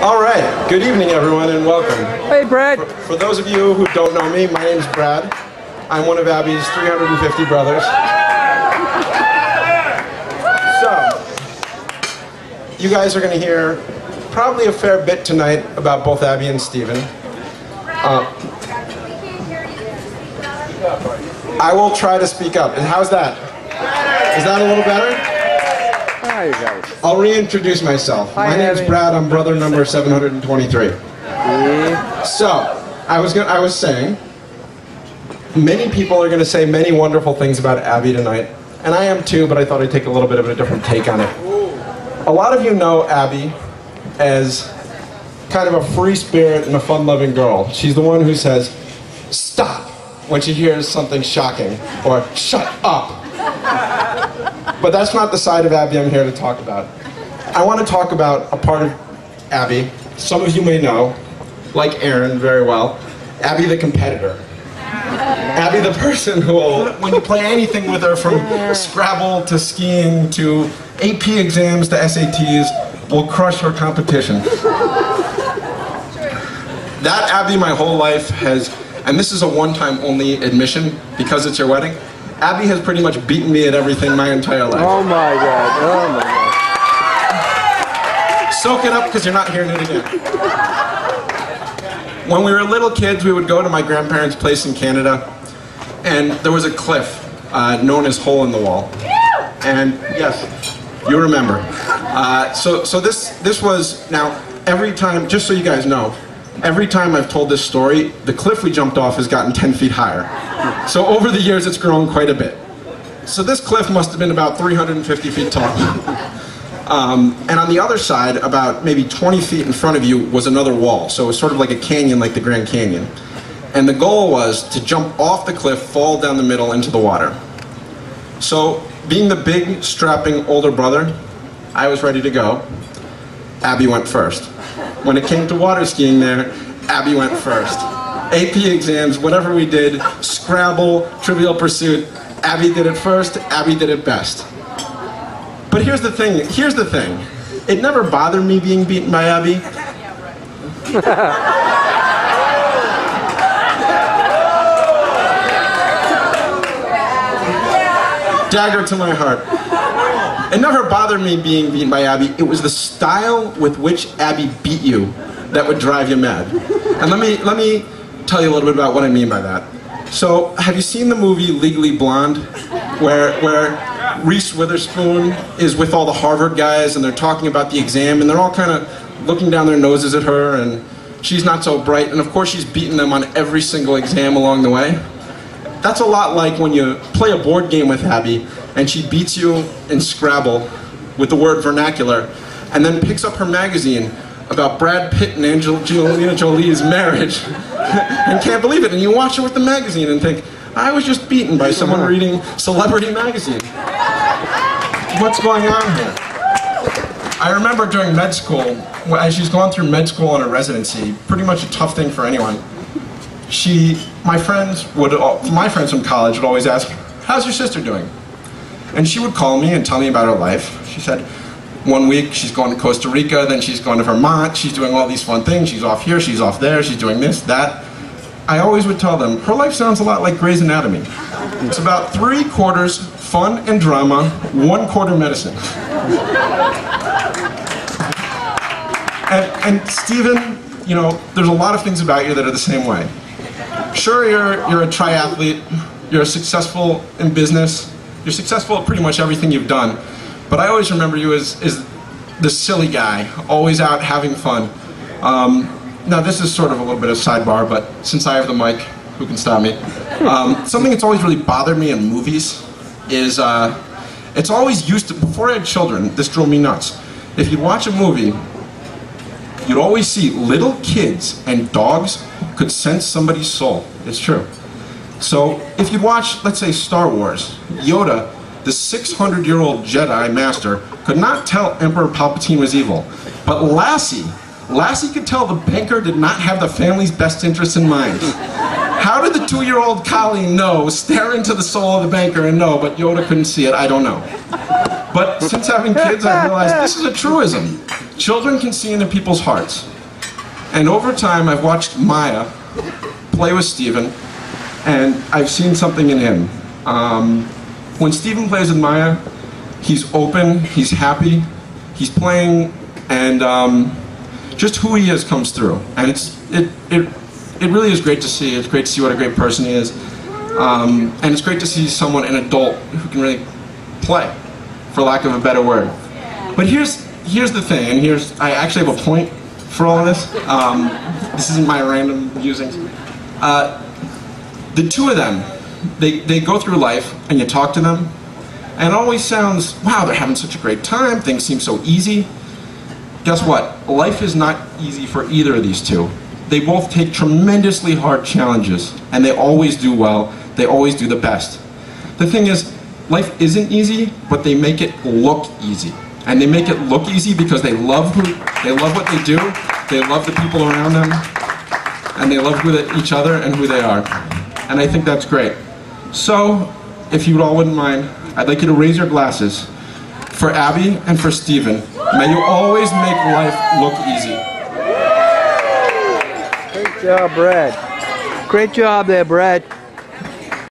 All right, good evening everyone and welcome. Hey Brad. For those of you who don't know me, my name's Brad. I'm one of Abby's 350 brothers. So, you guys are going to hear probably a fair bit tonight about both Abby and Steven. I will try to speak up. And how's that? Is that a little better? Hi guys. I'll reintroduce myself. Hi, my name's Abby. Brad. I'm brother number 723. Yeah. So, I was saying, many people are going to say many wonderful things about Abby tonight, and I am too, but I thought I'd take a little bit of a different take on it. A lot of you know Abby as kind of a free spirit and a fun-loving girl. She's the one who says, "Stop," when she hears something shocking, or "Shut up." But that's not the side of Abby I'm here to talk about. I want to talk about a part of Abby some of you may know, like Aaron very well, Abby the competitor. Abby the person who will, when you play anything with her, from Scrabble to skiing to AP exams to SATs, will crush her competition. That Abby my whole life has, and this is a one-time only admission because it's your wedding, Abby has pretty much beaten me at everything my entire life. Oh my God, oh my God. Soak it up because you're not hearing it again. When we were little kids, we would go to my grandparents' place in Canada, and there was a cliff known as Hole in the Wall. And yes, you remember. So this was, now every time, just so you guys know, every time I've told this story, the cliff we jumped off has gotten 10 feet higher. So over the years, it's grown quite a bit. So this cliff must have been about 350 feet tall. And on the other side, about maybe 20 feet in front of you, was another wall. So it was sort of like a canyon, like the Grand Canyon. And the goal was to jump off the cliff, fall down the middle into the water. So being the big, strapping older brother, I was ready to go. Abby went first. When it came to water skiing there, Abby went first. AP exams, whatever we did, Scrabble, Trivial Pursuit, Abby did it first, Abby did it best. But here's the thing, it never bothered me being beaten by Abby. Dagger to my heart. It never bothered me being beaten by Abby. It was the style with which Abby beat you that would drive you mad. And let me tell you a little bit about what I mean by that. So, have you seen the movie Legally Blonde, where Reese Witherspoon is with all the Harvard guys and they're talking about the exam and they're all kind of looking down their noses at her and she's not so bright, and of course she's beating them on every single exam along the way? That's a lot like when you play a board game with Abby and she beats you in Scrabble with the word vernacular and then picks up her magazine about Brad Pitt and Angelina Jolie's marriage and can't believe it, and you watch her with the magazine and think, I was just beaten by someone reading Celebrity Magazine. What's going on here? I remember during med school, as she's gone through med school and a residency, pretty much a tough thing for anyone, my friends from college would always ask, how's your sister doing? And she would call me and tell me about her life. She said, one week she's going to Costa Rica, then she's going to Vermont, she's doing all these fun things, she's off here, she's off there, she's doing this, that. I always would tell them, her life sounds a lot like Grey's Anatomy. It's about 3/4 fun and drama, 1/4 medicine. And Steven, you know, there's a lot of things about you that are the same way. Sure, you're a triathlete, you're successful in business, you're successful at pretty much everything you've done, but I always remember you as the silly guy, always out having fun. Now this is sort of a little bit of sidebar, but since I have the mic, who can stop me? Something that's always really bothered me in movies is, it's always used to, before I had children, this drove me nuts. If you watch a movie, you'd always see little kids and dogs could sense somebody's soul. It's true. So if you'd watch, let's say, Star Wars, Yoda, the 600-year-old Jedi Master, could not tell Emperor Palpatine was evil. But Lassie could tell the banker did not have the family's best interests in mind. How did the 2-year-old Colleen know, stare into the soul of the banker and know, but Yoda couldn't see it? I don't know. But since having kids, I realized this is a truism. Children can see into people's hearts. And over time, I've watched Maya play with Steven, and I've seen something in him. When Steven plays with Maya, he's open, he's happy, he's playing, and just who he is comes through. And it really is great to see. It's great to see what a great person he is. And it's great to see someone, an adult, who can really play, for lack of a better word. But here's the thing, and I actually have a point for all of this. This isn't my random musings. The two of them, they go through life, and you talk to them, and it always sounds, wow, they're having such a great time, things seem so easy. Guess what? Life is not easy for either of these two. They both take tremendously hard challenges, and they always do well, they always do the best. The thing is, life isn't easy, but they make it look easy. And they make it look easy because they love what they do, they love the people around them, and they love each other and who they are. And I think that's great. So, if you all wouldn't mind, I'd like you to raise your glasses for Abby and for Steven. May you always make life look easy. Great job, Brad. Great job there, Brad.